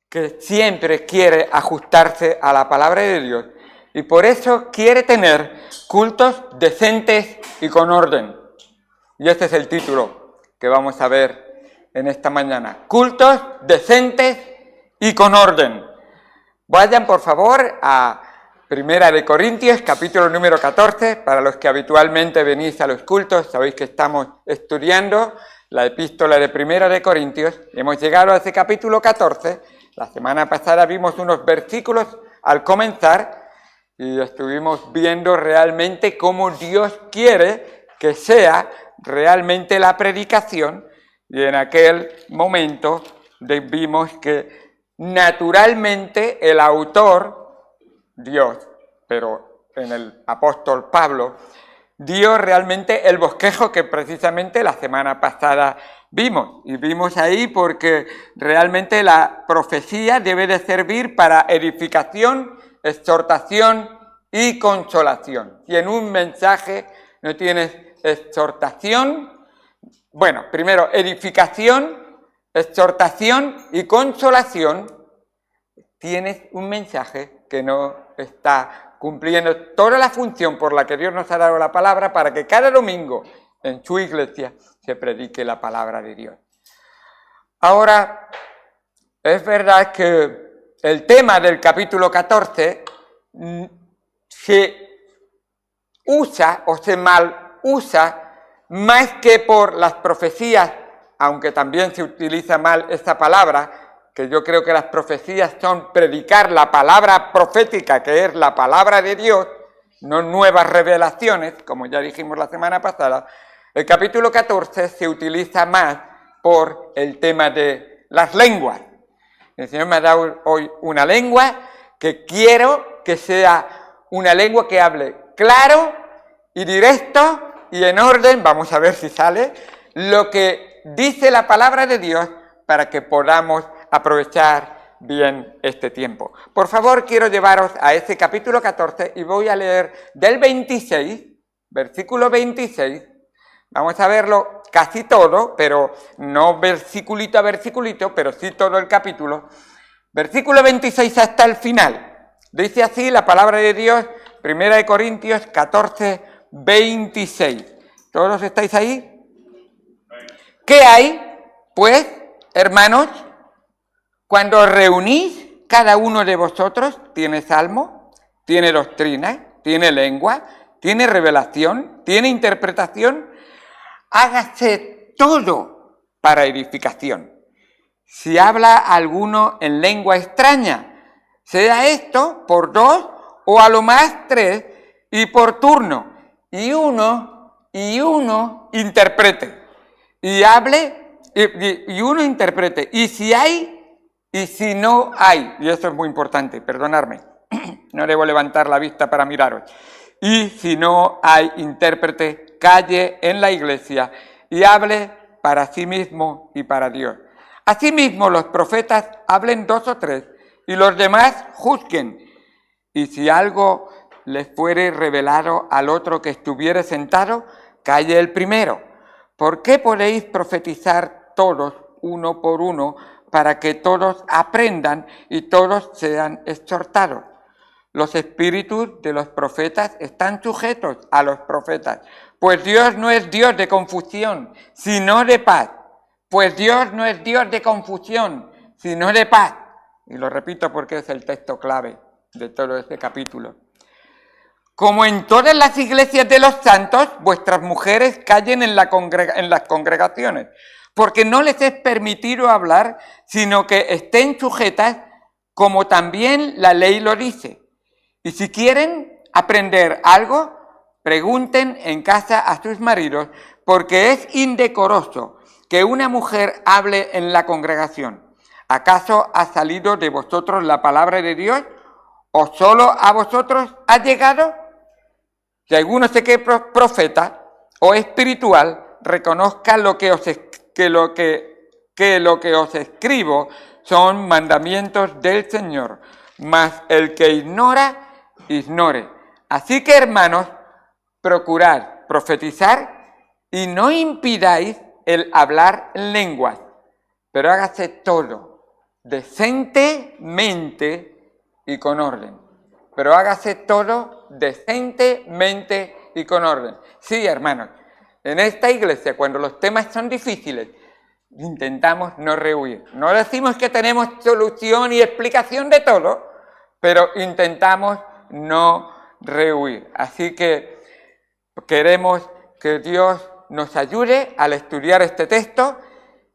que siempre quiere ajustarse a la palabra de Dios y por eso quiere tener cultos decentes y con orden. Y este es el título que vamos a ver en esta mañana. Cultos decentes y con orden. Vayan por favor a Primera de Corintios, capítulo número 14. Para los que habitualmente venís a los cultos, sabéis que estamos estudiando la epístola de Primera de Corintios. Hemos llegado a ese capítulo 14. La semana pasada vimos unos versículos al comenzar y estuvimos viendo realmente cómo Dios quiere que sea realmente la predicación. Y en aquel momento vimos que naturalmente el autor, Dios, pero en el apóstol Pablo, dio realmente el bosquejo que precisamente la semana pasada vimos. Y vimos ahí porque realmente la profecía debe de servir para edificación, exhortación y consolación. Si en un mensaje no tienes exhortación, bueno, primero edificación, exhortación y consolación, tienes un mensaje que no está cumpliendo toda la función por la que Dios nos ha dado la palabra para que cada domingo en su iglesia se predique la palabra de Dios. Ahora, es verdad que el tema del capítulo 14 se usa o se mal usa más que por las profecías, aunque también se utiliza mal esta palabra, que yo creo que las profecías son predicar la palabra profética, que es la palabra de Dios, no nuevas revelaciones, como ya dijimos la semana pasada. El capítulo 14 se utiliza más por el tema de las lenguas. El Señor me ha dado hoy una lengua que quiero que sea una lengua que hable claro y directo y en orden, vamos a ver si sale, lo que dice la palabra de Dios para que podamos aprovechar bien este tiempo. Por favor, quiero llevaros a ese capítulo 14 y voy a leer del 26, versículo 26. Vamos a verlo casi todo, pero no versiculito a versiculito, pero sí todo el capítulo. Versículo 26 hasta el final. Dice así la palabra de Dios, Primera de Corintios 14, 26. ¿Todos estáis ahí? ¿Qué hay, pues, hermanos? Cuando os reunís, cada uno de vosotros tiene salmo, tiene doctrina, tiene lengua, tiene revelación, tiene interpretación. Hágase todo para edificación. Si habla alguno en lengua extraña, sea esto por 2 o a lo más 3 y por turno, y uno interprete. Y hable, y uno interprete. Y si hay, y si no hay, y esto es muy importante, perdonadme, no debo levantar la vista para miraros. Y si no hay intérprete, calle en la iglesia y hable para sí mismo y para Dios. Asimismo, los profetas hablen 2 o 3 y los demás juzguen. Y si algo les fuere revelado al otro que estuviere sentado, calle el primero. ¿Por qué podéis profetizar todos uno por uno para que todos aprendan y todos sean exhortados? Los espíritus de los profetas están sujetos a los profetas, pues Dios no es Dios de confusión, sino de paz. Pues Dios no es Dios de confusión, sino de paz. Y lo repito porque es el texto clave de todo este capítulo. Como en todas las iglesias de los santos, vuestras mujeres callen en las congregaciones, porque no les es permitido hablar, sino que estén sujetas, como también la ley lo dice. Y si quieren aprender algo, pregunten en casa a sus maridos, porque es indecoroso que una mujer hable en la congregación. ¿Acaso ha salido de vosotros la palabra de Dios? ¿O solo a vosotros ha llegado? Si alguno se cree profeta o espiritual, reconozca lo que os escribo son mandamientos del Señor, mas el que ignora, ignore. Así que, hermanos, procurad profetizar y no impidáis el hablar en lenguas, pero hágase todo decentemente y con orden. Pero hágase todo decentemente y con orden. Sí, hermanos, en esta iglesia, cuando los temas son difíciles, intentamos no rehuir. No decimos que tenemos solución y explicación de todo, pero intentamos no rehuir. Así que queremos que Dios nos ayude al estudiar este texto,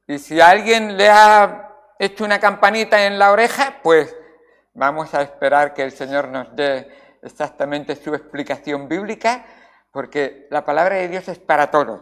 y si alguien le ha hecho una campanita en la oreja, pues vamos a esperar que el Señor nos dé exactamente su explicación bíblica, porque la palabra de Dios es para todos,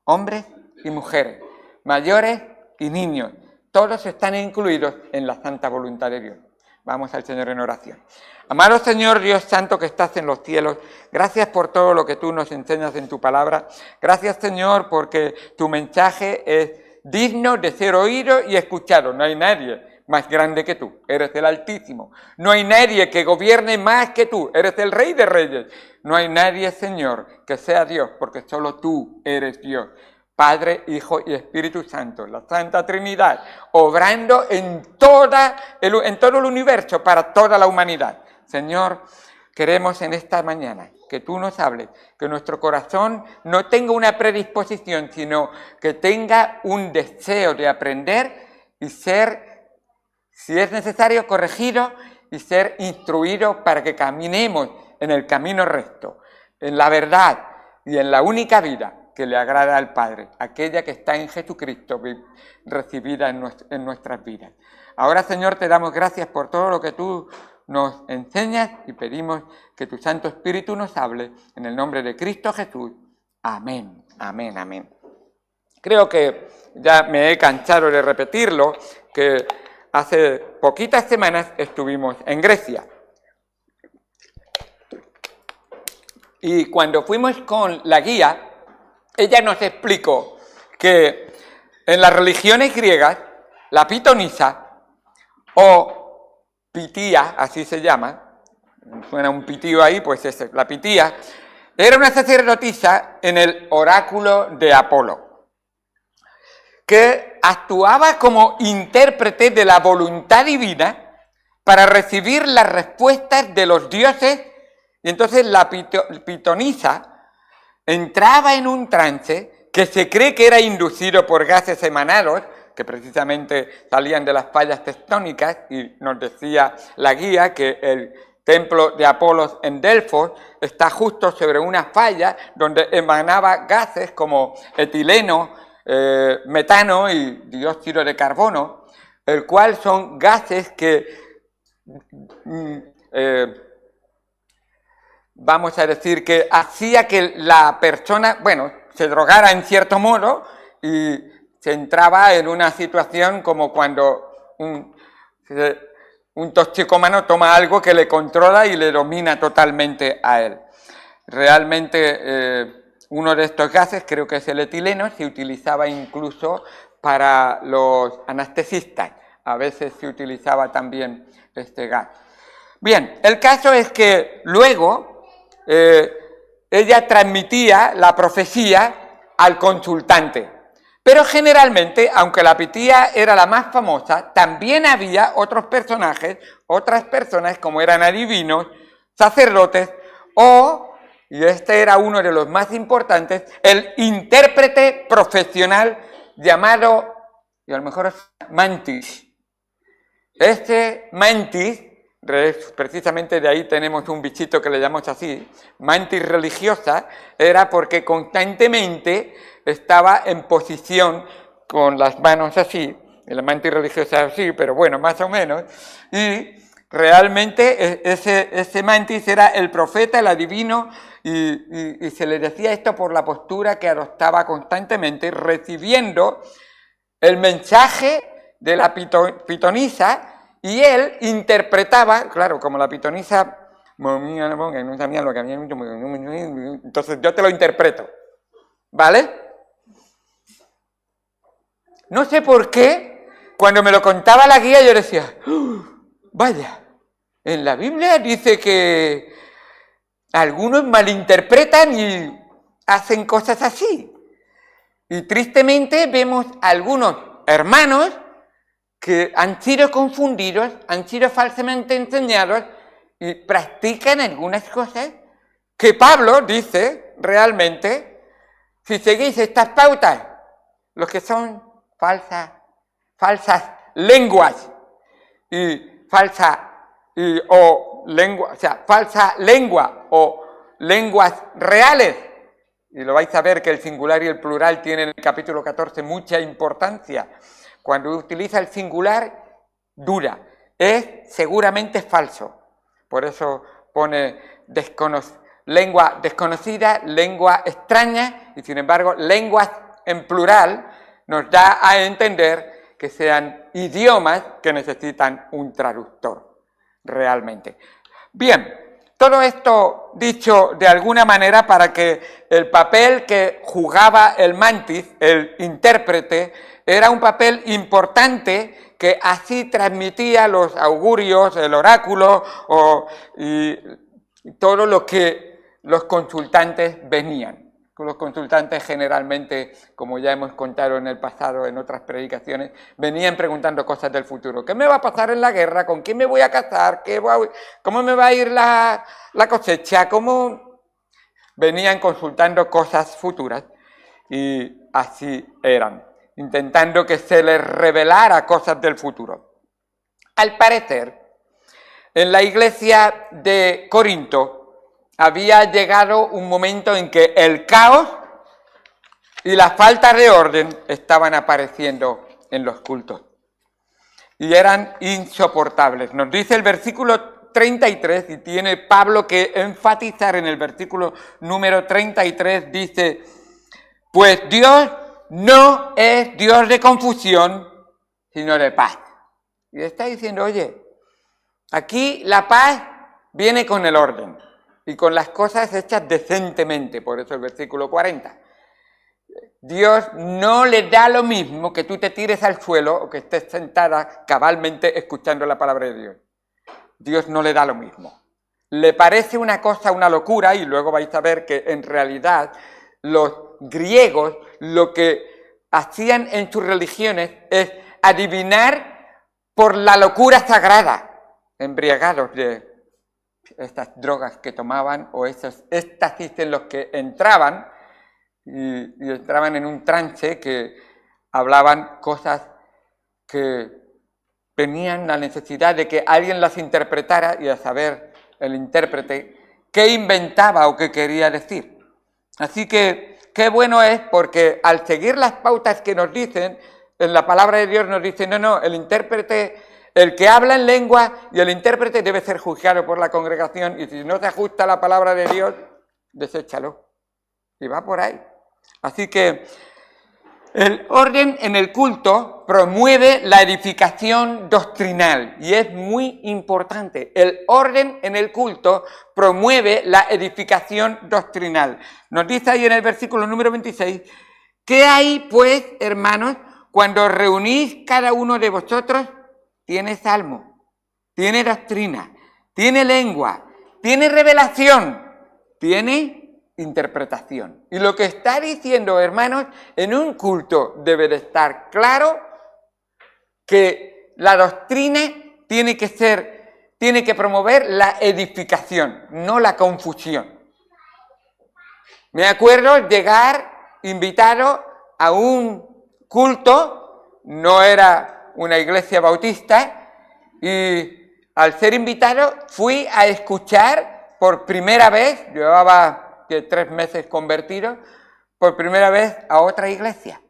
hombres y mujeres, mayores y niños, todos están incluidos en la santa voluntad de Dios. Vamos al Señor en oración. Amado Señor Dios Santo que estás en los cielos, gracias por todo lo que tú nos enseñas en tu palabra. Gracias, Señor, porque tu mensaje es digno de ser oído y escuchado. No hay nadie más grande que tú, eres el Altísimo. No hay nadie que gobierne más que tú, eres el Rey de Reyes. No hay nadie, Señor, que sea Dios, porque solo tú eres Dios. Padre, Hijo y Espíritu Santo, la Santa Trinidad, obrando en todo el universo, para toda la humanidad. Señor, queremos en esta mañana que tú nos hables, que nuestro corazón no tenga una predisposición, sino que tenga un deseo de aprender y ser, si es necesario, corregido y ser instruido para que caminemos en el camino recto, en la verdad y en la única vida que le agrada al Padre, aquella que está en Jesucristo, recibida en nuestras vidas. Ahora, Señor, te damos gracias por todo lo que tú nos enseñas y pedimos que tu Santo Espíritu nos hable en el nombre de Cristo Jesús. Amén, amén, amén. Creo que ya me he cansado de repetirlo, que hace poquitas semanas estuvimos en Grecia. Y cuando fuimos con la guía, ella nos explicó que en las religiones griegas, la pitonisa, o pitía, así se llama, suena un pitío ahí, pues es la pitía, era una sacerdotisa en el oráculo de Apolo, que actuaba como intérprete de la voluntad divina para recibir las respuestas de los dioses, y entonces la pitonisa entraba en un trance que se cree que era inducido por gases emanados, que precisamente salían de las fallas tectónicas, y nos decía la guía que el templo de Apolos en Delfos está justo sobre una falla donde emanaba gases como etileno, metano y dióxido de carbono, el cual son gases que vamos a decir que hacía que la persona, se drogara en cierto modo y se entraba en una situación como cuando un toxicómano toma algo que le controla y le domina totalmente a él. Realmente uno de estos gases, creo que es el etileno, se utilizaba incluso para los anestesistas. A veces se utilizaba también este gas. Bien, el caso es que luego ella transmitía la profecía al consultante. Pero generalmente, aunque la pitía era la más famosa, también había otros personajes, otras personas como eran adivinos, sacerdotes y este era uno de los más importantes, el intérprete profesional llamado, y a lo mejor es mantis. Este mantis, precisamente de ahí tenemos un bichito que le llamamos así, mantis religiosa, era porque constantemente estaba en posición con las manos así, la mantis religiosa así, pero bueno, más o menos, y realmente ese mantis era el profeta, el adivino, y se le decía esto por la postura que adoptaba constantemente, recibiendo el mensaje de la pitonisa, y él interpretaba, claro, como la pitonisa, entonces yo te lo interpreto, ¿vale? No sé por qué, cuando me lo contaba la guía yo decía, vaya, en la Biblia dice que algunos malinterpretan y hacen cosas así. Y tristemente vemos algunos hermanos que han sido confundidos, han sido falsamente enseñados y practican algunas cosas que Pablo dice realmente, si seguís estas pautas, los que son falsas lenguas falsa lengua o lenguas reales, y lo vais a ver que el singular y el plural tienen en el capítulo 14 mucha importancia. Cuando utiliza el singular, dura, es seguramente falso. Por eso pone lengua desconocida, lengua extraña, y sin embargo, lenguas en plural nos da a entender que sean idiomas que necesitan un traductor, realmente. Bien, todo esto dicho de alguna manera para que el papel que jugaba el mantis, el intérprete, era un papel importante que así transmitía los augurios, el oráculo y todo lo que los consultantes venían. Los consultantes generalmente, como ya hemos contado en el pasado en otras predicaciones, venían preguntando cosas del futuro. ¿Qué me va a pasar en la guerra? ¿Con quién me voy a casar? ¿Cómo me va a ir la cosecha? ¿Cómo? Venían consultando cosas futuras y así eran, intentando que se les revelara cosas del futuro. Al parecer, en la iglesia de Corinto había llegado un momento en que el caos y la falta de orden estaban apareciendo en los cultos y eran insoportables. Nos dice el versículo 33, y tiene Pablo que enfatizar en el versículo número 33, dice: pues Dios no es Dios de confusión, sino de paz. Y está diciendo, oye, aquí la paz viene con el orden y con las cosas hechas decentemente, por eso el versículo 40. Dios no le da lo mismo que tú te tires al suelo o que estés sentada cabalmente escuchando la palabra de Dios. Dios no le da lo mismo. Le parece una cosa, una locura, y luego vais a ver que en realidad los griegos lo que hacían en sus religiones es adivinar por la locura sagrada, embriagados de estas drogas que tomaban o esos éxtasis en los que entraban y entraban en un trance que hablaban cosas que tenían la necesidad de que alguien las interpretara y a saber el intérprete qué inventaba o qué quería decir. Así que qué bueno es porque al seguir las pautas que nos dicen, en la palabra de Dios nos dice, no, el intérprete, el que habla en lengua y el intérprete debe ser juzgado por la congregación, y si no se ajusta a la palabra de Dios, deséchalo. Y va por ahí. Así que el orden en el culto promueve la edificación doctrinal, y es muy importante. El orden en el culto promueve la edificación doctrinal. Nos dice ahí en el versículo número 26, ¿qué hay pues, hermanos, cuando os reunís cada uno de vosotros? Tiene salmo, tiene doctrina, tiene lengua, tiene revelación, tiene interpretación. Y lo que está diciendo, hermanos, en un culto debe de estar claro que la doctrina tiene que promover la edificación, no la confusión. Me acuerdo llegar invitado a un culto, no era una iglesia bautista, y al ser invitado fui a escuchar por primera vez, llevaba 3 meses convertido, por primera vez a otra iglesia.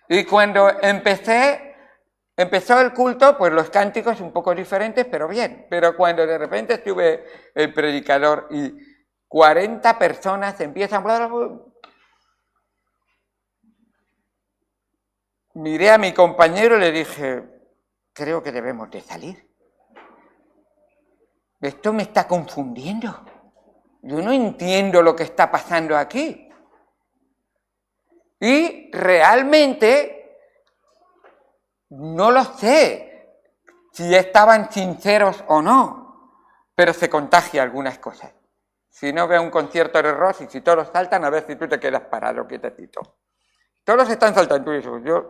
Y cuando empezó el culto, pues los cánticos un poco diferentes, pero bien. Pero cuando de repente estuve el predicador y 40 personas empiezan a hablar, miré a mi compañero y le dije, creo que debemos de salir. Esto me está confundiendo. Yo no entiendo lo que está pasando aquí. Y realmente no lo sé si estaban sinceros o no, pero se contagia algunas cosas. Si no, ve un concierto de rock y si todos saltan, a ver si tú te quedas parado quietecito. Todos están saltando y yo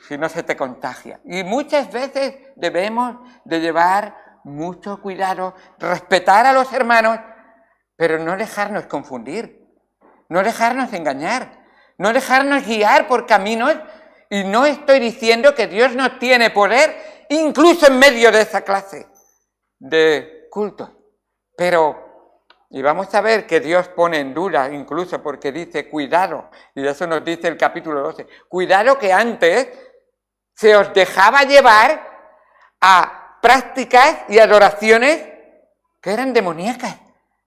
si no se te contagia. Y muchas veces debemos de llevar mucho cuidado, respetar a los hermanos, pero no dejarnos confundir, no dejarnos engañar, no dejarnos guiar por caminos. Y no estoy diciendo que Dios no tiene poder, incluso en medio de esa clase de cultos. Pero, y vamos a ver que Dios pone en duda, incluso porque dice, cuidado, y eso nos dice el capítulo 12, cuidado que antes se os dejaba llevar a prácticas y adoraciones que eran demoníacas.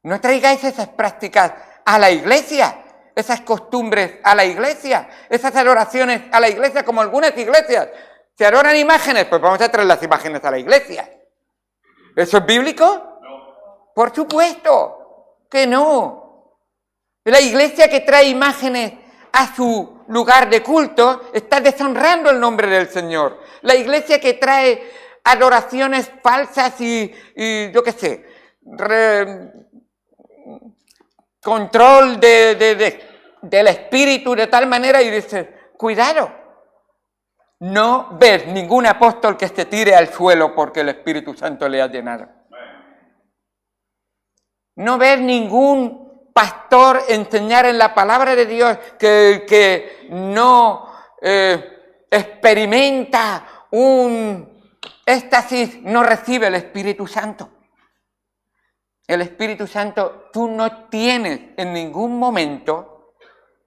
No traigáis esas prácticas a la iglesia, esas costumbres a la iglesia, esas adoraciones a la iglesia, como algunas iglesias. ¿Se adoran imágenes? Pues vamos a traer las imágenes a la iglesia. ¿Eso es bíblico? No. Por supuesto que no. La iglesia que trae imágenes a su lugar de culto está deshonrando el nombre del Señor. La iglesia que trae adoraciones falsas y yo qué sé, control del espíritu de tal manera, y dice, cuidado, no ves ningún apóstol que se tire al suelo porque el Espíritu Santo le ha llenado. No ves ningún pastor enseñar en la palabra de Dios que no experimenta un éxtasis, no recibe el Espíritu Santo. El Espíritu Santo, tú no tienes en ningún momento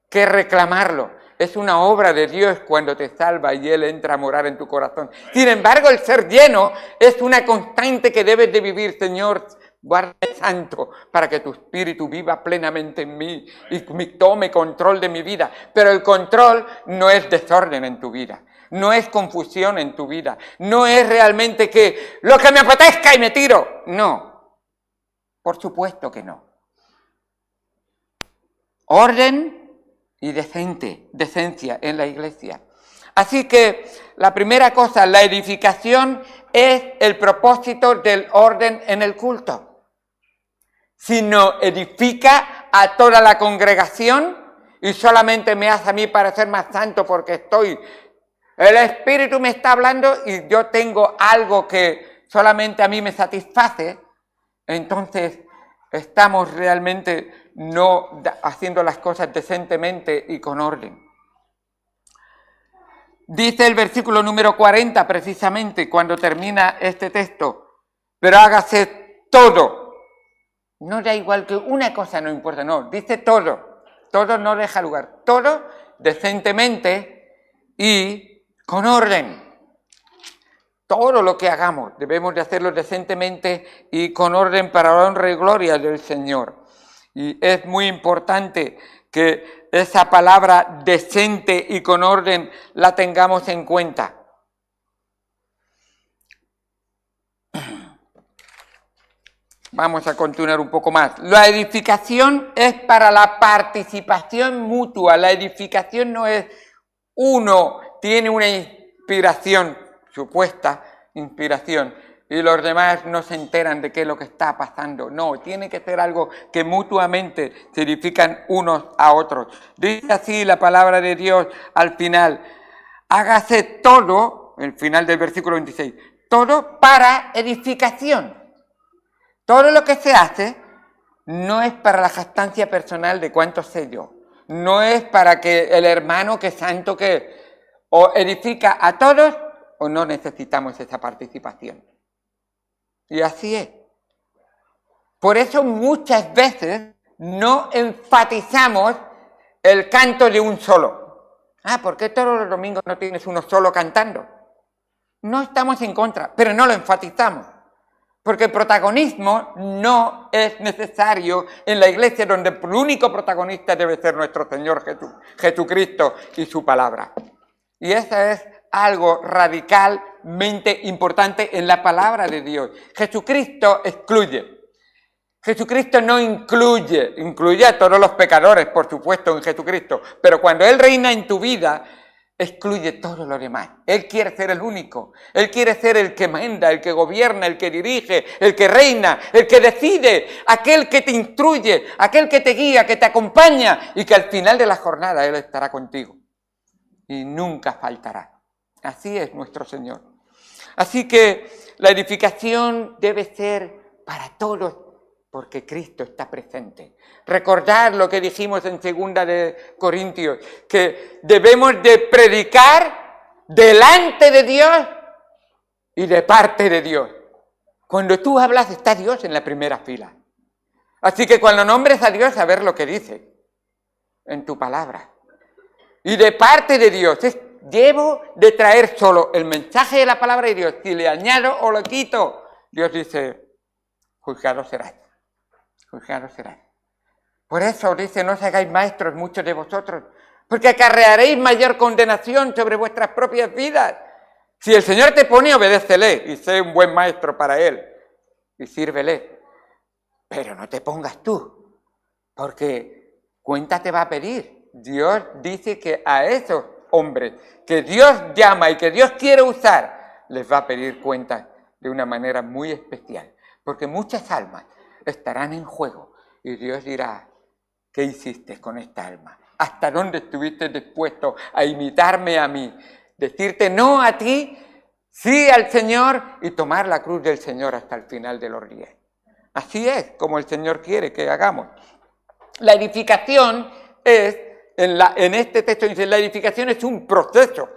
que reclamarlo. Es una obra de Dios cuando te salva y Él entra a morar en tu corazón. Sin embargo, el ser lleno es una constante que debes de vivir. Señor, guarda santo para que tu Espíritu viva plenamente en mí y tome control de mi vida. Pero el control no es desorden en tu vida. No es confusión en tu vida. No es realmente que lo que me apetezca y me tiro. No. Por supuesto que no. Orden y decencia en la iglesia. Así que la primera cosa, la edificación es el propósito del orden en el culto. Si no edifica a toda la congregación y solamente me hace a mí parecer más santo porque el Espíritu me está hablando y yo tengo algo que solamente a mí me satisface, entonces estamos realmente no haciendo las cosas decentemente y con orden. Dice el versículo número 40 precisamente cuando termina este texto, pero hágase todo. No da igual que una cosa no importa, no, dice todo. Todo no deja lugar, todo decentemente y con orden. Todo lo que hagamos debemos de hacerlo decentemente y con orden para la honra y gloria del Señor. Y es muy importante que esa palabra decente y con orden la tengamos en cuenta. Vamos a continuar un poco más. La edificación es para la participación mutua. La edificación no es uno tiene una inspiración, supuesta inspiración, y los demás no se enteran de qué es lo que está pasando. No, tiene que ser algo que mutuamente se edifican unos a otros. Dice así la palabra de Dios al final, hágase todo, el final del versículo 26, todo para edificación. Todo lo que se hace no es para la jactancia personal de cuánto sé yo, no es para que el hermano que santo que o edifica a todos, o no necesitamos esa participación. Y así es. Por eso muchas veces no enfatizamos el canto de un solo. ¿Por qué todos los domingos no tienes uno solo cantando? No estamos en contra, pero no lo enfatizamos. Porque el protagonismo no es necesario en la iglesia, donde el único protagonista debe ser nuestro Señor Jesucristo y su palabra. Y eso es algo radicalmente importante en la palabra de Dios. Jesucristo excluye. Jesucristo no incluye a todos los pecadores, por supuesto, en Jesucristo. Pero cuando Él reina en tu vida, excluye todo lo demás. Él quiere ser el único. Él quiere ser el que manda, el que gobierna, el que dirige, el que reina, el que decide, aquel que te instruye, aquel que te guía, que te acompaña y que al final de la jornada Él estará contigo. Y nunca faltará. Así es nuestro Señor. Así que la edificación debe ser para todos, porque Cristo está presente. Recordad lo que dijimos en 2 de Corintios, que debemos de predicar delante de Dios y de parte de Dios. Cuando tú hablas está Dios en la primera fila. Así que cuando nombres a Dios, a ver lo que dice en tu palabra. Y de parte de Dios, debo de traer solo el mensaje de la palabra de Dios. Si le añado o lo quito, Dios dice, juzgado serás. Juzgado serás. Por eso dice, no os hagáis maestros muchos de vosotros, porque acarrearéis mayor condenación sobre vuestras propias vidas. Si el Señor te pone, obedécele y sé un buen maestro para Él y sírvele. Pero no te pongas tú, porque cuenta te va a pedir. Dios dice que a esos hombres que Dios llama y que Dios quiere usar, les va a pedir cuentas de una manera muy especial, porque muchas almas estarán en juego y Dios dirá, ¿qué hiciste con esta alma? ¿Hasta dónde estuviste dispuesto a imitarme a mí? Decirte no a ti, sí al Señor y tomar la cruz del Señor hasta el final de los días. Así es como el Señor quiere que hagamos. La edificación es, en este texto dice, la edificación es un proceso,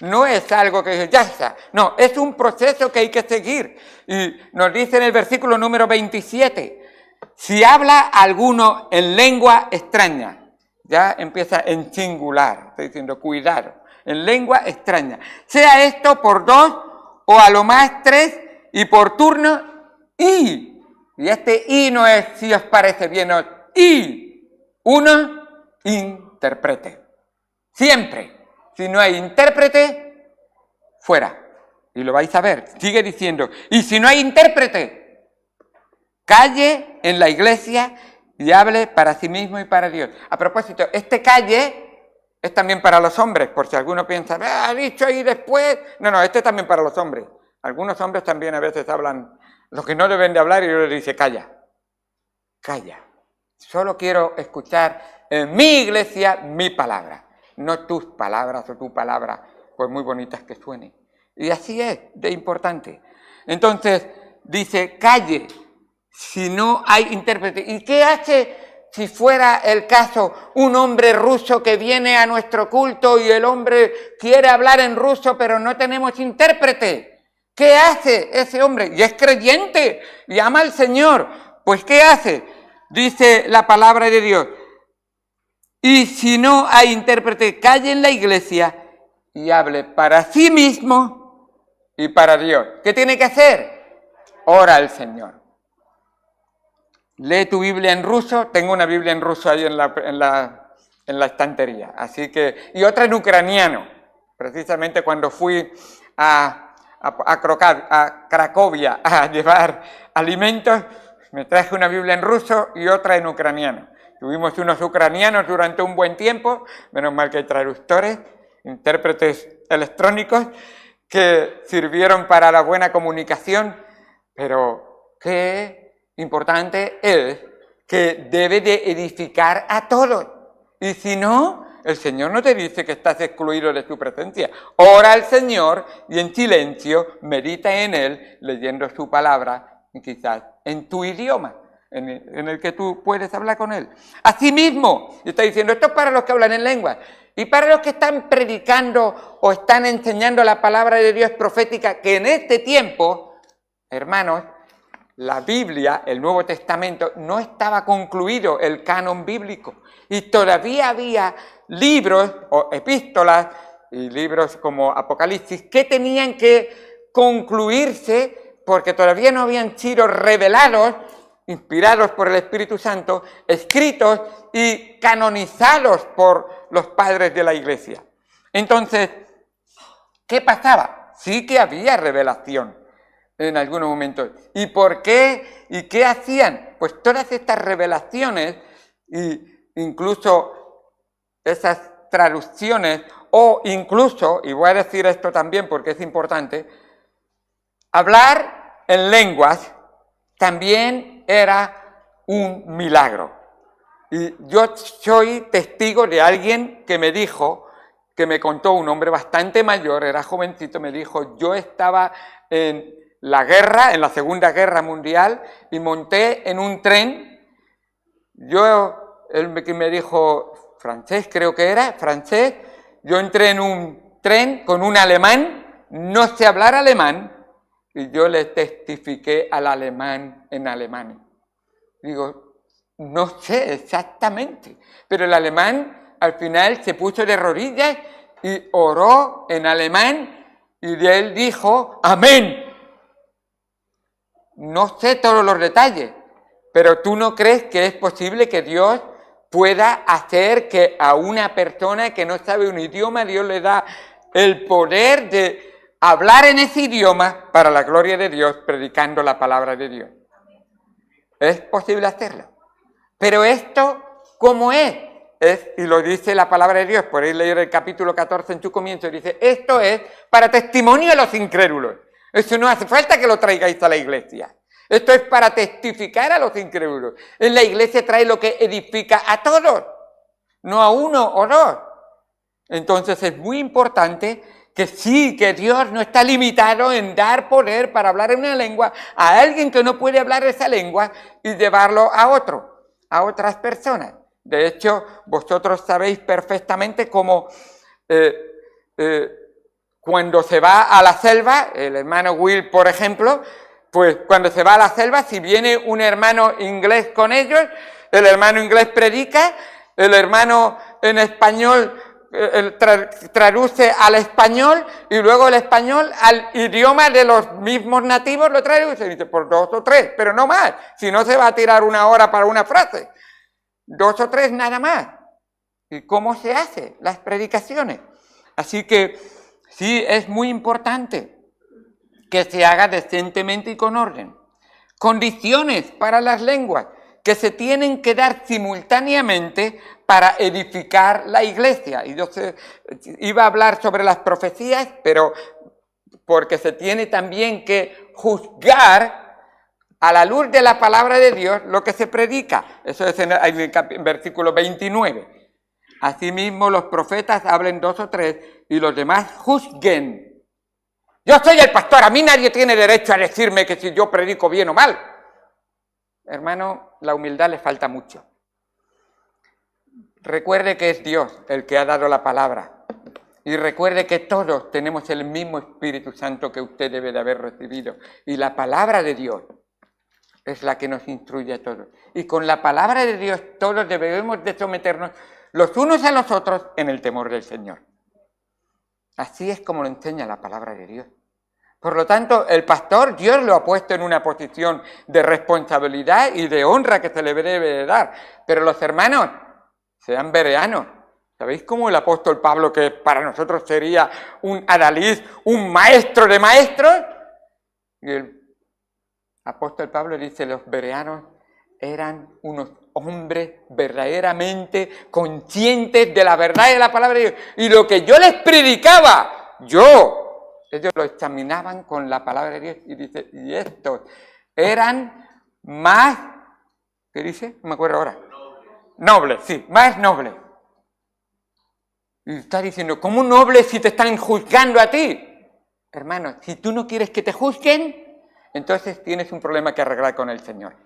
no es algo que ya está, no, es un proceso que hay que seguir. Y nos dice en el versículo número 27, si habla alguno en lengua extraña, ya empieza en singular, estoy diciendo cuidado, en lengua extraña, sea esto por 2 o a lo más 3 y por turno y este y no es si os parece bien, no, y uno interprete. Siempre, si no hay intérprete, fuera. Y lo vais a ver, sigue diciendo, y si no hay intérprete, calle en la iglesia y hable para sí mismo y para Dios. A propósito, este calle es también para los hombres, por si alguno piensa, ha dicho ahí después. No, este es también para los hombres. Algunos hombres también a veces hablan lo que no deben de hablar y Dios les dice, calla, calla. Solo quiero escuchar en mi iglesia mi palabra, no tus palabras o tu palabra, por muy bonitas que suenen. Y así es de importante. Entonces, dice, calle, si no hay intérprete. ¿Y qué hace si fuera el caso un hombre ruso que viene a nuestro culto y el hombre quiere hablar en ruso pero no tenemos intérprete? ¿Qué hace ese hombre? Y es creyente y ama al Señor. Pues ¿qué hace? Dice la palabra de Dios. Y si no hay intérprete, calle en la iglesia y hable para sí mismo y para Dios. ¿Qué tiene que hacer? Ora al Señor. Lee tu Biblia en ruso. Tengo una Biblia en ruso ahí en la estantería. Así que, y otra en ucraniano. Precisamente cuando fui a Cracovia a llevar alimentos, me traje una Biblia en ruso y otra en ucraniano. Tuvimos unos ucranianos durante un buen tiempo, menos mal que hay traductores, intérpretes electrónicos, que sirvieron para la buena comunicación, pero qué importante es que debe de edificar a todos. Y si no, el Señor no te dice que estás excluido de su presencia. Ora al Señor y en silencio medita en Él, leyendo su palabra, y quizás en tu idioma, en el que tú puedes hablar con Él. Asimismo, está diciendo, esto es para los que hablan en lengua, y para los que están predicando o están enseñando la palabra de Dios profética, que en este tiempo, hermanos, la Biblia, el Nuevo Testamento, no estaba concluido el canon bíblico, y todavía había libros o epístolas y libros como Apocalipsis que tenían que concluirse porque todavía no habían sido revelados, inspirados por el Espíritu Santo, escritos y canonizados por los padres de la Iglesia. Entonces, ¿qué pasaba? Sí que había revelación en algunos momentos. ¿Y por qué? ¿Y qué hacían? Pues todas estas revelaciones e incluso esas traducciones, o incluso, y voy a decir esto también porque es importante, hablar en lenguas también era un milagro. Y yo soy testigo de alguien que me dijo que me contó un hombre bastante mayor, era jovencito, me dijo, yo estaba en la guerra, en la Segunda Guerra Mundial, y monté en un tren. Él me dijo, francés creo que era, francés, yo entré en un tren con un alemán, no sé hablar alemán, y yo le testifiqué al alemán en alemán. Digo, no sé exactamente, pero el alemán al final se puso de rodillas y oró en alemán y de él dijo, amén. No sé todos los detalles, pero ¿tú no crees que es posible que Dios pueda hacer que a una persona que no sabe un idioma, Dios le da el poder de hablar en ese idioma para la gloria de Dios, predicando la palabra de Dios? Es posible hacerlo. Pero esto, ¿cómo es? Y lo dice la palabra de Dios, podéis leer el capítulo 14 en su comienzo, dice, esto es para testimonio a los incrédulos. Eso no hace falta que lo traigáis a la iglesia. Esto es para testificar a los incrédulos. En la iglesia trae lo que edifica a todos, no a uno o dos. Entonces es muy importante que sí, que Dios no está limitado en dar poder para hablar en una lengua a alguien que no puede hablar esa lengua y llevarlo a otras personas. De hecho, vosotros sabéis perfectamente cómo cuando se va a la selva, el hermano Will, por ejemplo, pues cuando se va a la selva, si viene un hermano inglés con ellos, el hermano inglés predica, el hermano en español traduce al español y luego el español al idioma de los mismos nativos lo traduce, dice por 2 o 3, pero no más, si no se va a tirar 1 hora para una frase, 2 o 3 nada más. ¿Y cómo se hace las predicaciones? Así que sí, es muy importante que se haga decentemente y con orden. Condiciones para las lenguas que se tienen que dar simultáneamente para edificar la iglesia. Y yo iba a hablar sobre las profecías, pero porque se tiene también que juzgar a la luz de la palabra de Dios lo que se predica. Eso es en el versículo 29. Asimismo, los profetas hablen 2 o 3 y los demás juzguen. Yo soy el pastor, a mí nadie tiene derecho a decirme que si yo predico bien o mal. Hermano, la humildad le falta mucho. Recuerde que es Dios el que ha dado la palabra. Y recuerde que todos tenemos el mismo Espíritu Santo que usted debe de haber recibido. Y la palabra de Dios es la que nos instruye a todos. Y con la palabra de Dios todos debemos de someternos los unos a los otros en el temor del Señor. Así es como lo enseña la palabra de Dios. Por lo tanto, el pastor, Dios lo ha puesto en una posición de responsabilidad y de honra que se le debe de dar. Pero los hermanos, sean bereanos. ¿Sabéis cómo el apóstol Pablo, que para nosotros sería un adalid, un maestro de maestros? Y el apóstol Pablo dice, los bereanos eran unos hombres verdaderamente conscientes de la verdad y de la palabra de Dios. Y lo que yo les predicaba, ellos lo examinaban con la palabra de Dios y dice, y estos eran más, ¿qué dice? No me acuerdo ahora. Nobles, sí, más nobles. Y está diciendo, ¿cómo nobles si te están juzgando a ti? Hermano, si tú no quieres que te juzguen, entonces tienes un problema que arreglar con el Señor.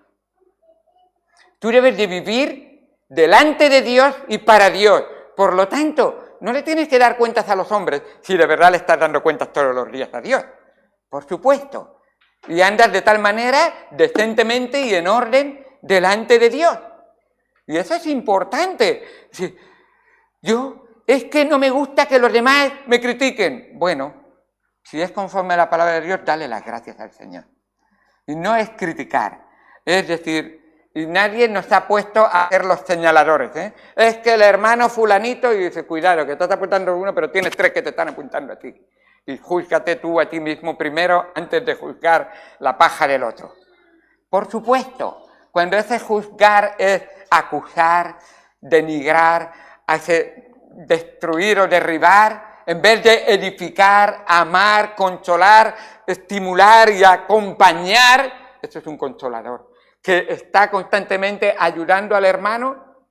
Tú debes de vivir delante de Dios y para Dios. Por lo tanto, no le tienes que dar cuentas a los hombres si de verdad le estás dando cuentas todos los días a Dios. Por supuesto. Y andas de tal manera, decentemente y en orden, delante de Dios. Y eso es importante. Es que no me gusta que los demás me critiquen. Bueno, si es conforme a la palabra de Dios, dale las gracias al Señor. Y no es criticar. Es decir, y nadie nos ha puesto a ser los señaladores, ¿eh? Es que el hermano fulanito, y dice, cuidado, que estás apuntando a uno, pero tienes 3 que te están apuntando a ti. Y júzgate tú a ti mismo primero antes de juzgar la paja del otro. Por supuesto, cuando ese juzgar es acusar, denigrar, destruir o derribar, en vez de edificar, amar, consolar, estimular y acompañar, eso es un consolador que está constantemente ayudando al hermano.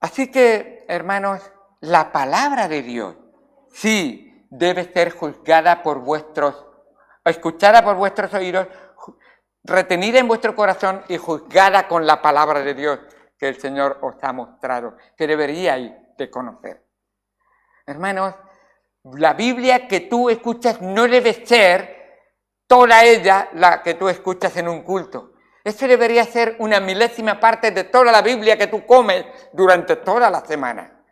Así que, hermanos, la palabra de Dios sí debe ser juzgada por escuchada por vuestros oídos, retenida en vuestro corazón y juzgada con la palabra de Dios que el Señor os ha mostrado, que deberíais de conocer. Hermanos, la Biblia que tú escuchas no debe ser toda ella la que tú escuchas en un culto. Eso debería ser una milésima parte de toda la Biblia que tú comes durante toda la semana,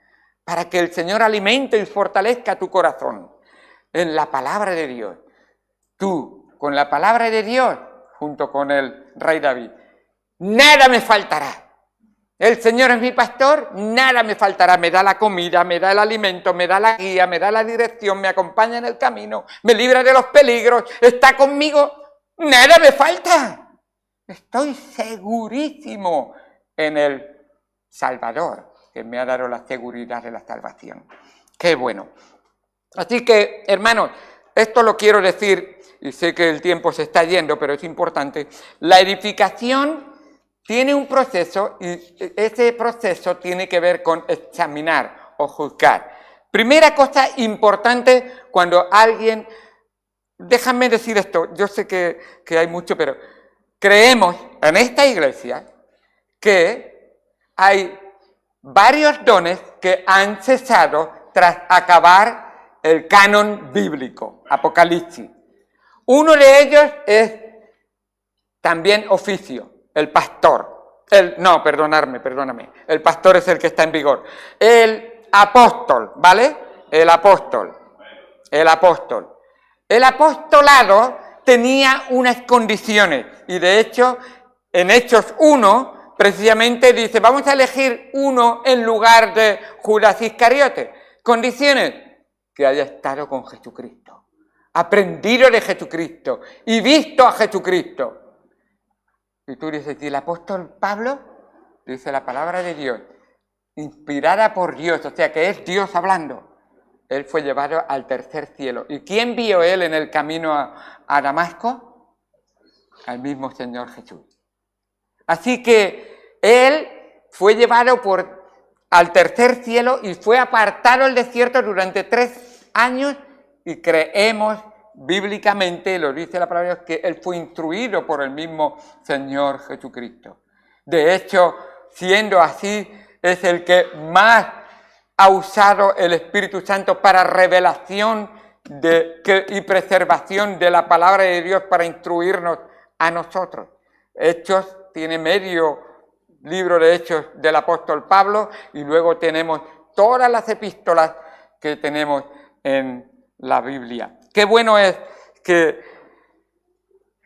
para que el Señor alimente y fortalezca tu corazón en la palabra de Dios. Tú, con la palabra de Dios, junto con el rey David, nada me faltará. El Señor es mi pastor, nada me faltará. Me da la comida, me da el alimento, me da la guía, me da la dirección, me acompaña en el camino, me libra de los peligros, está conmigo, nada me falta. Estoy segurísimo en el Salvador, que me ha dado la seguridad de la salvación. ¡Qué bueno! Así que, hermanos, esto lo quiero decir, y sé que el tiempo se está yendo, pero es importante. La edificación tiene un proceso, y ese proceso tiene que ver con examinar o juzgar. Primera cosa importante cuando alguien... Déjame decir esto, yo sé que hay mucho, pero... Creemos en esta iglesia que hay varios dones que han cesado tras acabar el canon bíblico, Apocalipsis. Uno de ellos es también oficio, el pastor. Perdóname. El pastor es el que está en vigor. El apóstol, ¿vale? El apóstol. El apostolado tenía unas condiciones y de hecho en Hechos 1 precisamente dice vamos a elegir uno en lugar de Judas Iscariote. Condiciones: que haya estado con Jesucristo, aprendido de Jesucristo y visto a Jesucristo. Y tú dices, ¿y el apóstol Pablo? Dice la palabra de Dios, inspirada por Dios, o sea que es Dios hablando. Él fue llevado al tercer cielo. ¿Y quién vio él en el camino a Damasco? Al mismo Señor Jesús. Así que él fue llevado al tercer cielo y fue apartado al desierto durante 3 años y creemos bíblicamente, lo dice la palabra de Dios, que él fue instruido por el mismo Señor Jesucristo. De hecho, siendo así, es el que más ha usado el Espíritu Santo para revelación y preservación de la palabra de Dios para instruirnos a nosotros. Hechos tiene medio libro de Hechos del apóstol Pablo y luego tenemos todas las epístolas que tenemos en la Biblia. Qué bueno es que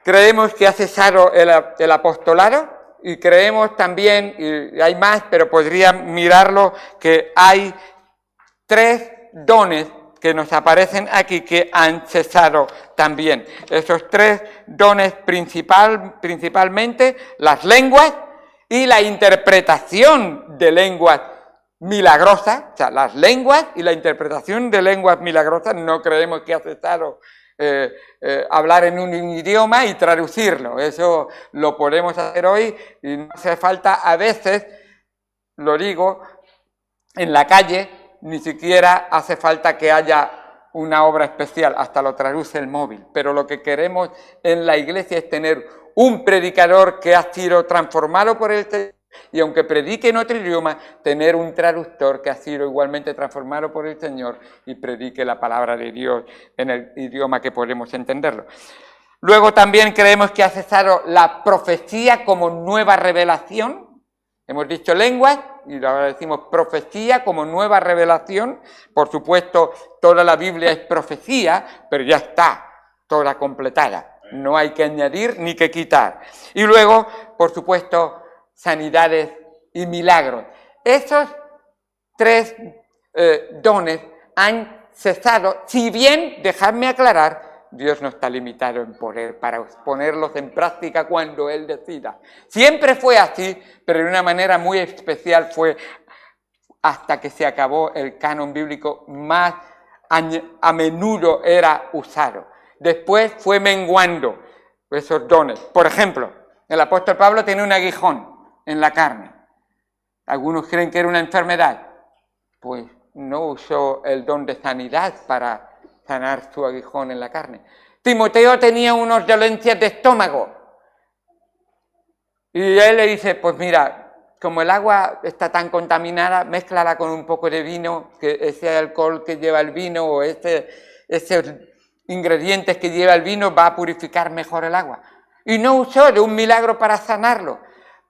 creemos que ha cesado el apostolado. Y creemos también, y hay más, pero podría mirarlo, que hay 3 dones que nos aparecen aquí que han cesado también. Esos 3 dones principalmente, las lenguas y la interpretación de lenguas milagrosas, o sea, las lenguas y la interpretación de lenguas milagrosas, no creemos que ha cesado hablar en un idioma y traducirlo. Eso lo podemos hacer hoy y no hace falta, a veces, lo digo, en la calle ni siquiera hace falta que haya una obra especial, hasta lo traduce el móvil. Pero lo que queremos en la iglesia es tener un predicador que ha sido transformado por el Señor y aunque predique en otro idioma, tener un traductor que ha sido igualmente transformado por el Señor y predique la palabra de Dios en el idioma que podemos entenderlo. Luego también creemos que ha cesado la profecía como nueva revelación. Hemos dicho lenguas y ahora decimos profecía como nueva revelación. Por supuesto, toda la Biblia es profecía, pero ya está toda completada. No hay que añadir ni que quitar. Y luego, por supuesto, sanidades y milagros. Esos 3 dones han cesado, si bien, dejadme aclarar, Dios no está limitado en poder para ponerlos en práctica cuando Él decida. Siempre fue así, pero de una manera muy especial fue hasta que se acabó el canon bíblico, más a menudo era usado. Después fue menguando esos dones. Por ejemplo, el apóstol Pablo tiene un aguijón en la carne. Algunos creen que era una enfermedad. Pues no usó el don de sanidad para sanar su aguijón en la carne. Timoteo tenía unas dolencias de estómago. Y él le dice, pues mira, como el agua está tan contaminada, mézclala con un poco de vino, que ese alcohol que lleva el vino o esos ingredientes que lleva el vino va a purificar mejor el agua. Y no usó de un milagro para sanarlo.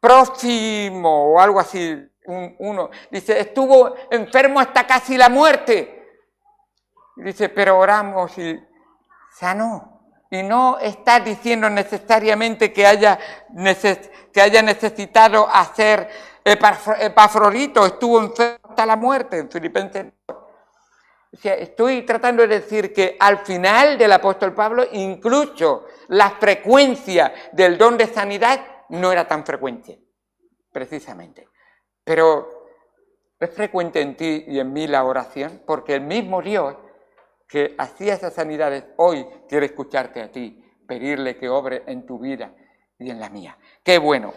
Próximo o algo así, uno dice, estuvo enfermo hasta casi la muerte. Y dice, pero oramos y sanó. Y no está diciendo necesariamente que haya necesitado hacer Epafrodito, estuvo enfermo hasta la muerte en Filipenses. O sea, estoy tratando de decir que al final del apóstol Pablo, incluso la frecuencia del don de sanidad no era tan frecuente, precisamente. Pero es frecuente en ti y en mí la oración, porque el mismo Dios que hacía esas sanidades hoy quiere escucharte a ti, pedirle que obre en tu vida y en la mía. ¡Qué bueno!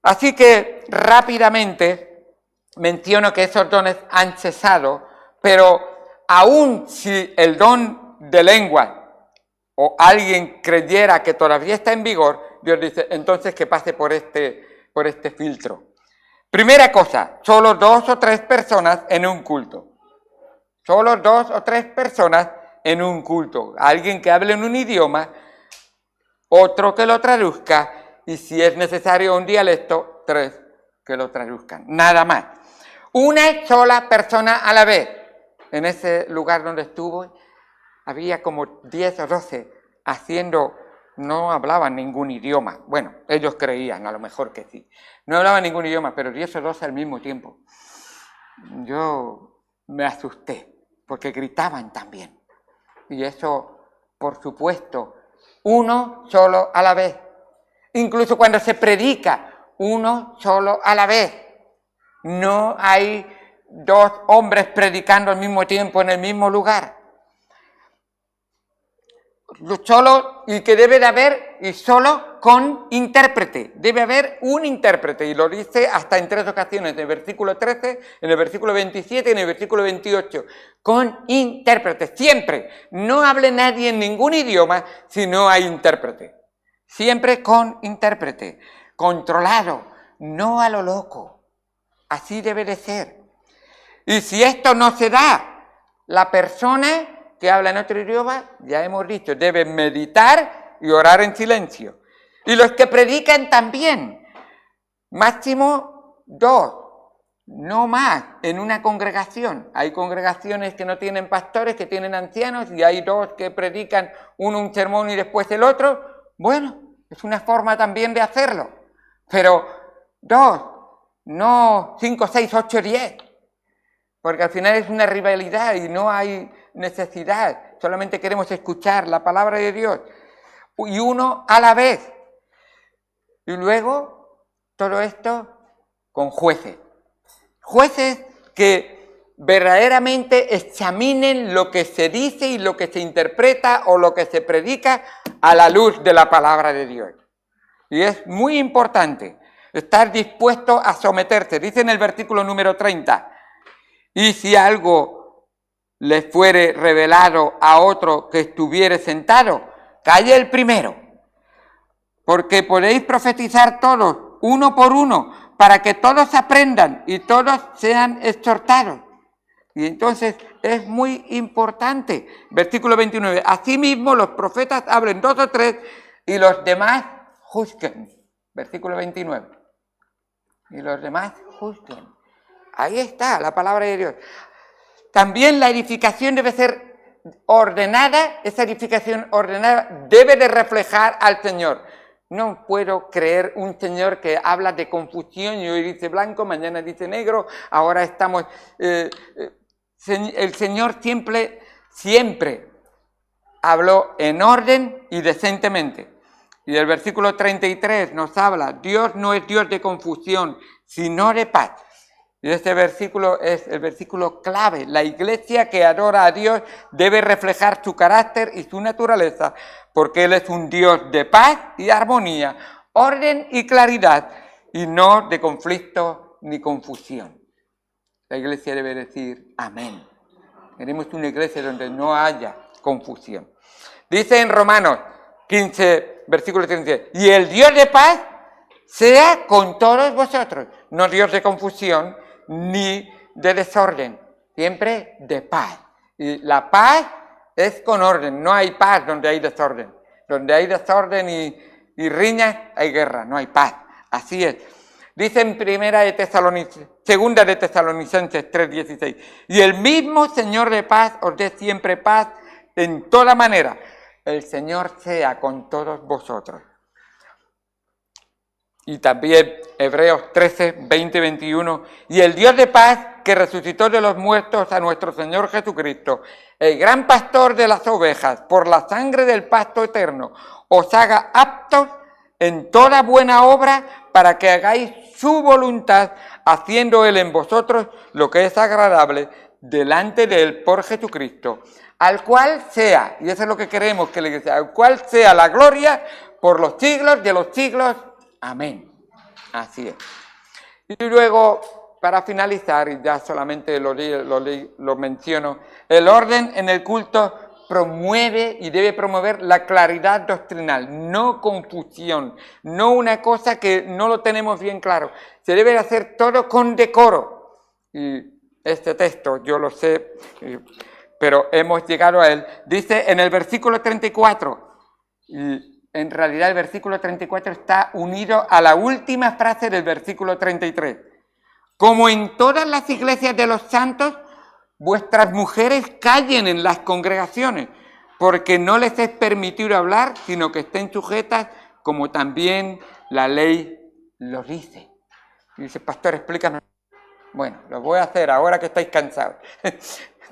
Así que rápidamente menciono que esos dones han cesado, pero aún si el don de lengua o alguien creyera que todavía está en vigor, Dios dice, entonces que pase por este filtro. Primera cosa, solo 2 o 3 personas en un culto. Solo 2 o 3 personas en un culto. Alguien que hable en un idioma, otro que lo traduzca, y si es necesario un dialecto, 3 que lo traduzcan. Nada más. Una sola persona a la vez. En ese lugar donde estuvo, había como 10 o 12 haciendo, no hablaban ningún idioma. Bueno, ellos creían, a lo mejor que sí. No hablaban ningún idioma, pero 10 o 12 al mismo tiempo. Yo me asusté, porque gritaban también. Y eso, por supuesto, uno solo a la vez. Incluso cuando se predica, uno solo a la vez. No hay 2 hombres predicando al mismo tiempo en el mismo lugar. Solo, y que debe de haber, y solo con intérprete. Debe haber un intérprete, y lo dice hasta en 3 ocasiones, en el versículo 13, en el versículo 27 y en el versículo 28. Con intérprete, siempre. No hable nadie en ningún idioma si no hay intérprete. Siempre con intérprete. Controlado, no a lo loco. Así debe de ser. Y si esto no se da, la persona que habla en otro idioma, ya hemos dicho, debe meditar y orar en silencio. Y los que predican también, máximo 2, no más, en una congregación. Hay congregaciones que no tienen pastores, que tienen ancianos, y hay 2 que predican, uno un sermón y después el otro. Bueno, es una forma también de hacerlo. Pero 2, no 5, 6, 8, 10. Porque al final es una rivalidad y no hay necesidad. Solamente queremos escuchar la palabra de Dios. Y uno a la vez. Y luego, todo esto con jueces. Jueces que verdaderamente examinen lo que se dice y lo que se interpreta o lo que se predica a la luz de la palabra de Dios. Y es muy importante estar dispuesto a someterse. Dice en el versículo número 30, y si algo le fuere revelado a otro que estuviere sentado, calle el primero, porque podéis profetizar todos, uno por uno, para que todos aprendan y todos sean exhortados. Y entonces es muy importante. Versículo 29, asimismo los profetas hablen 2 o 3 y los demás juzguen. Versículo 29. Y los demás juzguen. Ahí está la palabra de Dios. También la edificación debe ser ordenada. Esa edificación ordenada debe de reflejar al Señor. No puedo creer un Señor que habla de confusión y hoy dice blanco, mañana dice negro, ahora estamos... el Señor siempre habló en orden y decentemente. Y el versículo 33 nos habla, Dios no es Dios de confusión, sino de paz. Y este versículo es el versículo clave. La iglesia que adora a Dios debe reflejar su carácter y su naturaleza, porque Él es un Dios de paz y armonía, orden y claridad, y no de conflicto ni confusión. la iglesia debe decir amén. Queremos una iglesia donde no haya confusión. Dice en Romanos 15, versículo 36, y el Dios de paz sea con todos vosotros, no Dios de confusión ni de desorden, siempre de paz. Y la paz es con orden, no hay paz donde hay desorden. Donde hay desorden y riñas, hay guerra, no hay paz. Así es. Dice en segunda de Tesalonicenses 3:16, y el mismo Señor de paz os dé siempre paz en toda manera. El Señor sea con todos vosotros. Y también Hebreos 13, 20, 21, y el Dios de paz que resucitó de los muertos a nuestro Señor Jesucristo, el gran pastor de las ovejas, por la sangre del pacto eterno, os haga aptos en toda buena obra para que hagáis su voluntad, haciendo Él en vosotros lo que es agradable delante de Él por Jesucristo, al cual sea, y eso es lo que queremos que la iglesia, al cual sea la gloria por los siglos de los siglos. Amén. Así es. Y luego, para finalizar, y ya solamente lo menciono, el orden en el culto promueve y debe promover la claridad doctrinal, no confusión, no una cosa que no lo tenemos bien claro. Se debe hacer todo con decoro. Y este texto, yo lo sé, pero hemos llegado a él. Dice en el versículo 34, y en realidad el versículo 34 está unido a la última frase del versículo 33. Como en todas las iglesias de los santos, vuestras mujeres callen en las congregaciones, porque no les es permitido hablar, sino que estén sujetas, como también la ley lo dice. Y dice, pastor, explícame. Bueno, lo voy a hacer ahora que estáis cansados.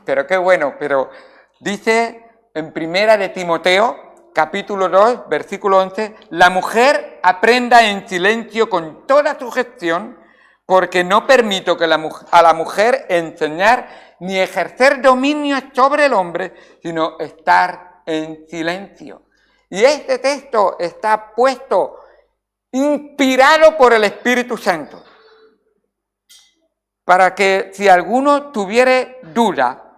Pero qué bueno, pero dice en primera de Timoteo, capítulo 2, versículo 11, la mujer aprenda en silencio con toda sujeción, porque no permito que a la mujer enseñar ni ejercer dominio sobre el hombre, sino estar en silencio. Y este texto está puesto, inspirado por el Espíritu Santo, para que si alguno tuviere duda,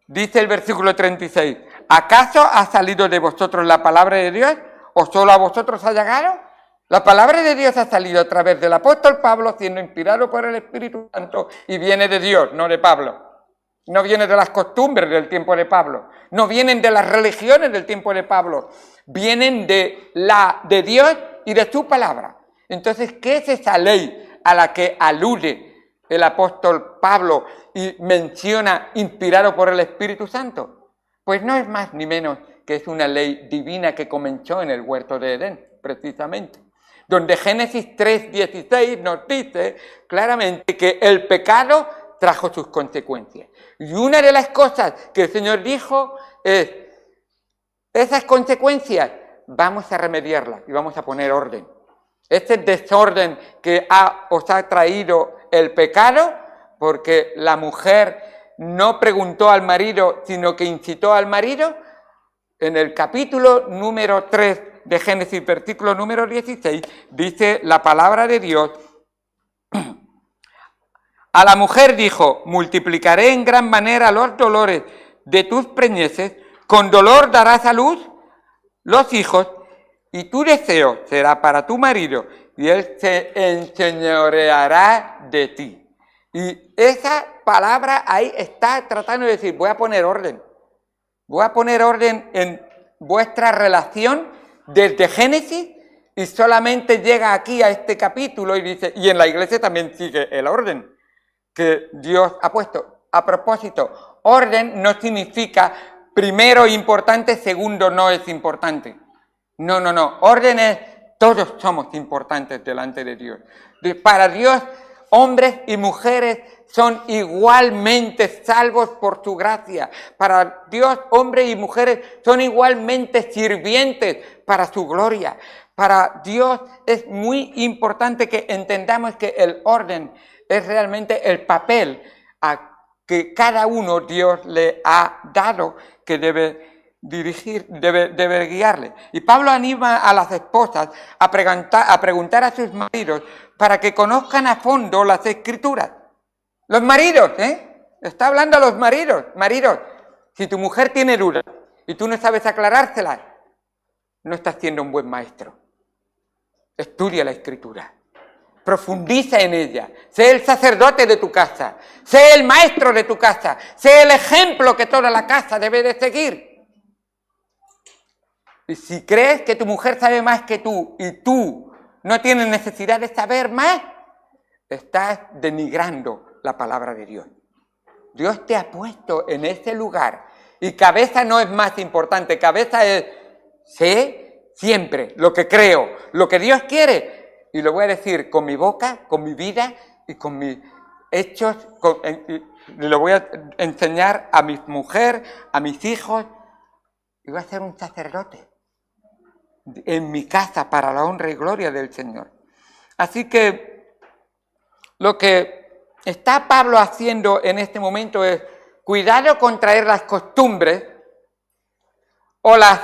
dice el versículo 36, ¿acaso ha salido de vosotros la palabra de Dios o solo a vosotros ha llegado? La palabra de Dios ha salido a través del apóstol Pablo, siendo inspirado por el Espíritu Santo, y viene de Dios, no de Pablo. No viene de las costumbres del tiempo de Pablo, no vienen de las religiones del tiempo de Pablo, vienen de Dios y de su palabra. Entonces, ¿qué es esa ley a la que alude el apóstol Pablo y menciona inspirado por el Espíritu Santo? Pues no es más ni menos que es una ley divina que comenzó en el huerto de Edén, precisamente, donde Génesis 3:16 nos dice claramente que el pecado trajo sus consecuencias. Y una de las cosas que el Señor dijo es, esas consecuencias vamos a remediarlas y vamos a poner orden. Este desorden que os ha traído el pecado, porque la mujer no preguntó al marido, sino que incitó al marido, en el capítulo número 3 de Génesis, versículo número 16, dice la palabra de Dios, a la mujer dijo, multiplicaré en gran manera los dolores de tus preñeces, con dolor darás a luz los hijos, y tu deseo será para tu marido, y él se enseñoreará de ti. Y esa palabra ahí está tratando de decir, voy a poner orden en vuestra relación desde Génesis, y solamente llega aquí a este capítulo y dice, y en la iglesia también sigue el orden que Dios ha puesto. A propósito, orden no significa primero importante, segundo no es importante. No. Orden es, todos somos importantes delante de Dios. Para Dios, hombres y mujeres son igualmente salvos por su gracia. Para Dios, hombres y mujeres son igualmente sirvientes para su gloria. Para Dios es muy importante que entendamos que el orden es realmente el papel a que cada uno Dios le ha dado, que debe dirigir, debe guiarle. Y Pablo anima a las esposas a preguntar a sus maridos para que conozcan a fondo las Escrituras. Los maridos, está hablando a los maridos. Maridos, si tu mujer tiene dudas y tú no sabes aclarárselas, no estás siendo un buen maestro. Estudia la Escritura. Profundiza en ella. Sé el sacerdote de tu casa. Sé el maestro de tu casa. Sé el ejemplo que toda la casa debe de seguir. Y si crees que tu mujer sabe más que tú y tú no tienes necesidad de saber más, estás denigrando la palabra de Dios. Dios te ha puesto en ese lugar y cabeza no es más importante. Cabeza es, sé siempre lo que creo, lo que Dios quiere. Y lo voy a decir con mi boca, con mi vida y con mis hechos. Y lo voy a enseñar a mi mujer, a mis hijos. Y voy a ser un sacerdote en mi casa para la honra y gloria del Señor. Así que lo que está Pablo haciendo en este momento es cuidado con traer las costumbres o las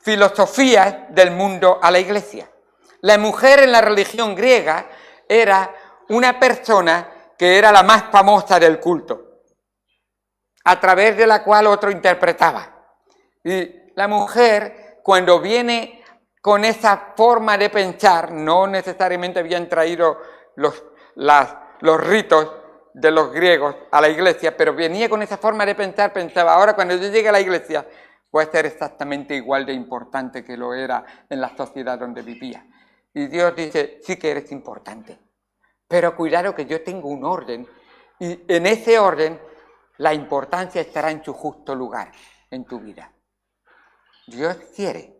filosofías del mundo a la iglesia. La mujer en la religión griega era una persona que era la más famosa del culto, a través de la cual otro interpretaba. Y la mujer, cuando viene con esa forma de pensar, no necesariamente habían traído los ritos de los griegos a la iglesia, pero venía con esa forma de pensar, pensaba, ahora cuando yo llegue a la iglesia voy a ser exactamente igual de importante que lo era en la sociedad donde vivía. Y Dios dice, sí que eres importante, pero cuidado que yo tengo un orden, y en ese orden la importancia estará en su justo lugar en tu vida. Dios quiere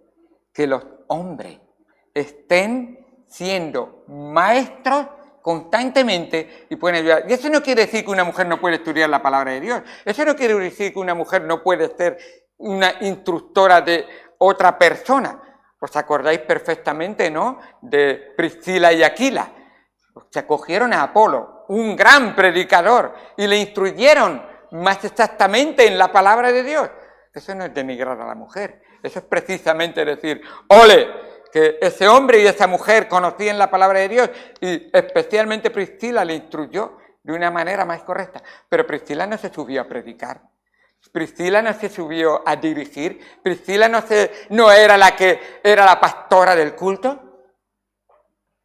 que los hombres estén siendo maestros constantemente y pueden ayudar. Y eso no quiere decir que una mujer no puede estudiar la palabra de Dios. Eso no quiere decir que una mujer no puede ser una instructora de otra persona. ¿Os acordáis perfectamente, no?, de Priscila y Aquila? Se acogieron a Apolo, un gran predicador, y le instruyeron más exactamente en la palabra de Dios. Eso no es denigrar a la mujer. Eso es precisamente decir, ¡ole!, que ese hombre y esa mujer conocían la palabra de Dios, y especialmente Priscila le instruyó de una manera más correcta. Pero Priscila no se subió a predicar. Priscila no se subió a dirigir. Priscila no era la que era la pastora del culto.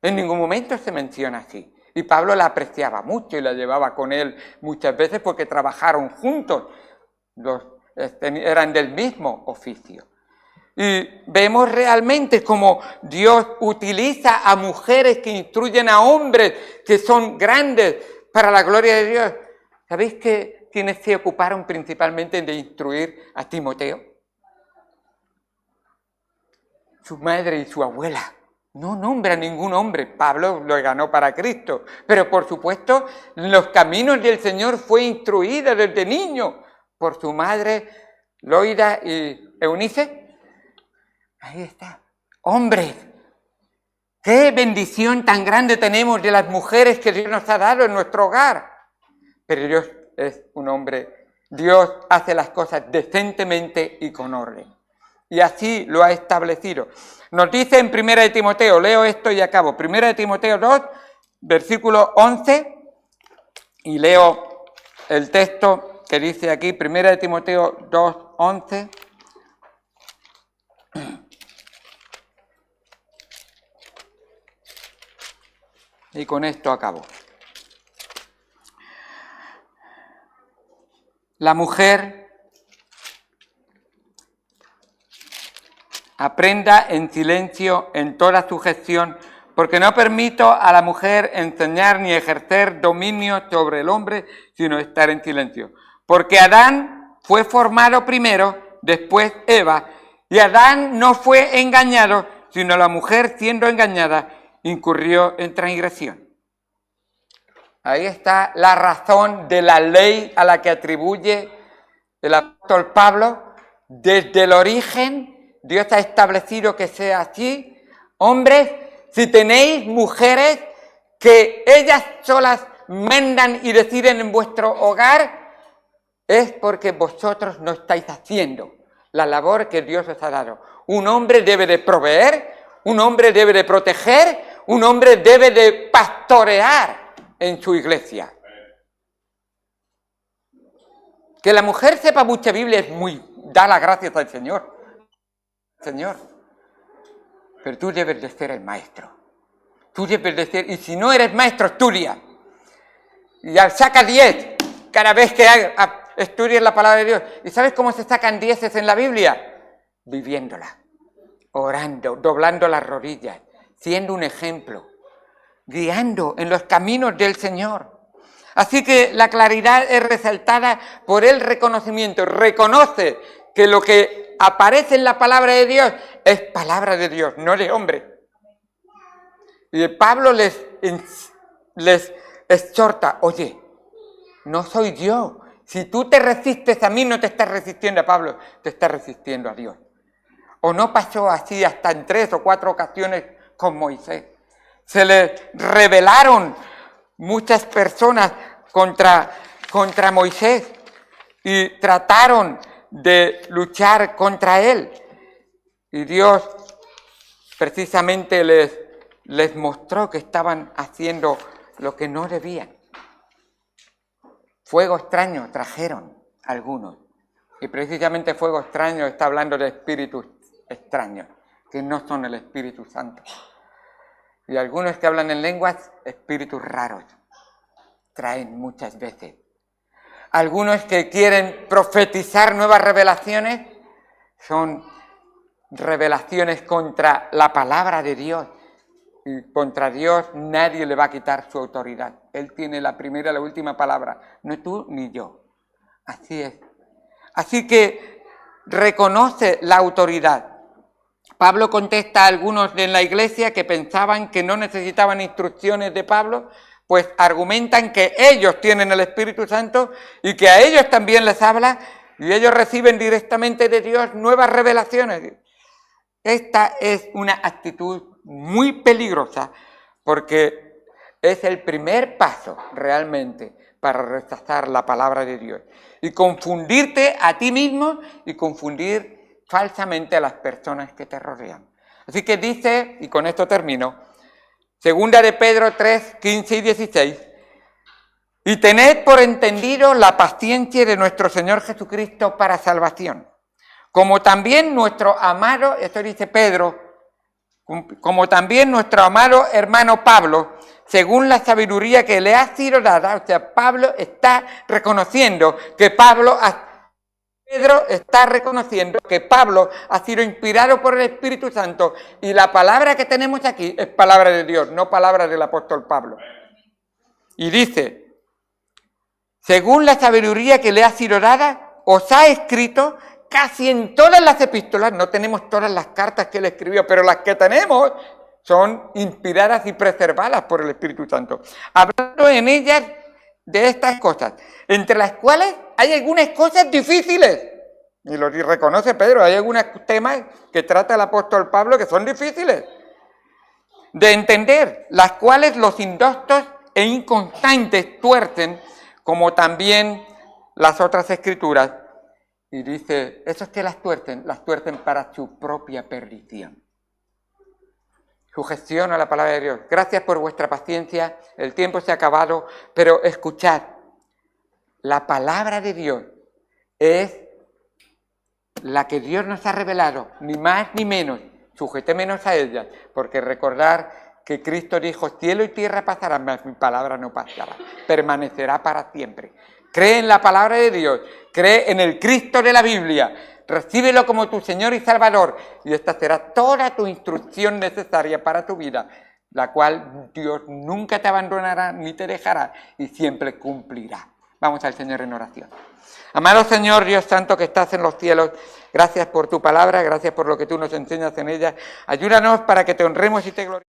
En ningún momento se menciona así. Y Pablo la apreciaba mucho y la llevaba con él muchas veces porque trabajaron juntos. Eran del mismo oficio. Y vemos realmente cómo Dios utiliza a mujeres que instruyen a hombres que son grandes para la gloria de Dios. ¿Sabéis que quienes se ocuparon principalmente de instruir a Timoteo? Su madre y su abuela. No nombra ningún hombre. Pablo lo ganó para Cristo. Pero por supuesto, los caminos del Señor fue instruida desde niño por su madre Loida y Eunice. Ahí está. Hombres, qué bendición tan grande tenemos de las mujeres que Dios nos ha dado en nuestro hogar. Pero Dios es un hombre, Dios hace las cosas decentemente y con orden. Y así lo ha establecido. Nos dice en 1 de Timoteo, leo esto y acabo. 1 de Timoteo 2, versículo 11, y leo el texto que dice aquí, 1 de Timoteo 2, 11. Y con esto acabo. La mujer aprenda en silencio en toda sujeción, porque no permito a la mujer enseñar ni ejercer dominio sobre el hombre, sino estar en silencio. Porque Adán fue formado primero, después Eva, y Adán no fue engañado, sino la mujer, siendo engañada, incurrió en transgresión. Ahí está la razón de la ley a la que atribuye el apóstol Pablo. Desde el origen, Dios ha establecido que sea así. Hombres, si tenéis mujeres que ellas solas mandan y deciden en vuestro hogar, es porque vosotros no estáis haciendo la labor que Dios os ha dado. Un hombre debe de proveer, un hombre debe de proteger, un hombre debe de pastorear en su iglesia. Que la mujer sepa mucha Biblia da las gracias al Señor. Señor. Pero tú debes de ser el maestro. Tú debes de ser, y si no eres maestro, estudia. Y saca 10 cada vez que estudies la palabra de Dios. ¿Y sabes cómo se sacan 10 en la Biblia? Viviéndola, orando, doblando las rodillas, siendo un ejemplo, guiando en los caminos del Señor. Así que la claridad es resaltada por el reconocimiento. Reconoce que lo que aparece en la palabra de Dios es palabra de Dios, no de hombre. Y Pablo les exhorta, oye, no soy yo. Si tú te resistes a mí, no te estás resistiendo a Pablo, te estás resistiendo a Dios. O no pasó así hasta en 3 o 4 ocasiones con Moisés. Se le rebelaron muchas personas contra Moisés y trataron de luchar contra él. Y Dios precisamente les mostró que estaban haciendo lo que no debían. Fuego extraño trajeron algunos. Y precisamente fuego extraño está hablando de espíritus extraños, que no son el Espíritu Santo. Y algunos que hablan en lenguas, espíritus raros, traen muchas veces. Algunos que quieren profetizar nuevas revelaciones, son revelaciones contra la palabra de Dios. Y contra Dios nadie le va a quitar su autoridad. Él tiene la primera y la última palabra, no tú ni yo. Así es. Así que reconoce la autoridad. Pablo contesta a algunos en la iglesia que pensaban que no necesitaban instrucciones de Pablo, pues argumentan que ellos tienen el Espíritu Santo y que a ellos también les habla y ellos reciben directamente de Dios nuevas revelaciones. Esta es una actitud muy peligrosa porque es el primer paso realmente para rechazar la palabra de Dios y confundirte a ti mismo y confundir falsamente a las personas que te rodean. Así que dice, y con esto termino, segunda de Pedro 3, 15 y 16, y tened por entendido la paciencia de nuestro Señor Jesucristo para salvación, como también nuestro amado, esto dice Pedro, como también nuestro amado hermano Pablo, según la sabiduría que le ha sido dada. O sea, Pedro está reconociendo que Pablo ha sido inspirado por el Espíritu Santo y la palabra que tenemos aquí es palabra de Dios, no palabra del apóstol Pablo. Y dice, según la sabiduría que le ha sido dada, os ha escrito casi en todas las epístolas, no tenemos todas las cartas que él escribió, pero las que tenemos son inspiradas y preservadas por el Espíritu Santo. Hablando en ellas de estas cosas, entre las cuales hay algunas cosas difíciles, y lo reconoce Pedro, hay algunos temas que trata el apóstol Pablo que son difíciles de entender, las cuales los indoctos e inconstantes tuercen, como también las otras escrituras. Y dice, esos que las tuercen para su propia perdición. Sujeción a la palabra de Dios. Gracias por vuestra paciencia, el tiempo se ha acabado, pero escuchad, la palabra de Dios es la que Dios nos ha revelado, ni más ni menos, sujetémonos a ella, porque recordar que Cristo dijo, cielo y tierra pasarán, mas mi palabra no pasará, permanecerá para siempre. Cree en la palabra de Dios, cree en el Cristo de la Biblia, recíbelo como tu Señor y Salvador, y esta será toda tu instrucción necesaria para tu vida, la cual Dios nunca te abandonará ni te dejará y siempre cumplirá. Vamos al Señor en oración. Amado Señor, Dios Santo que estás en los cielos, gracias por tu palabra, gracias por lo que tú nos enseñas en ella. Ayúdanos para que te honremos y te glorifiquemos.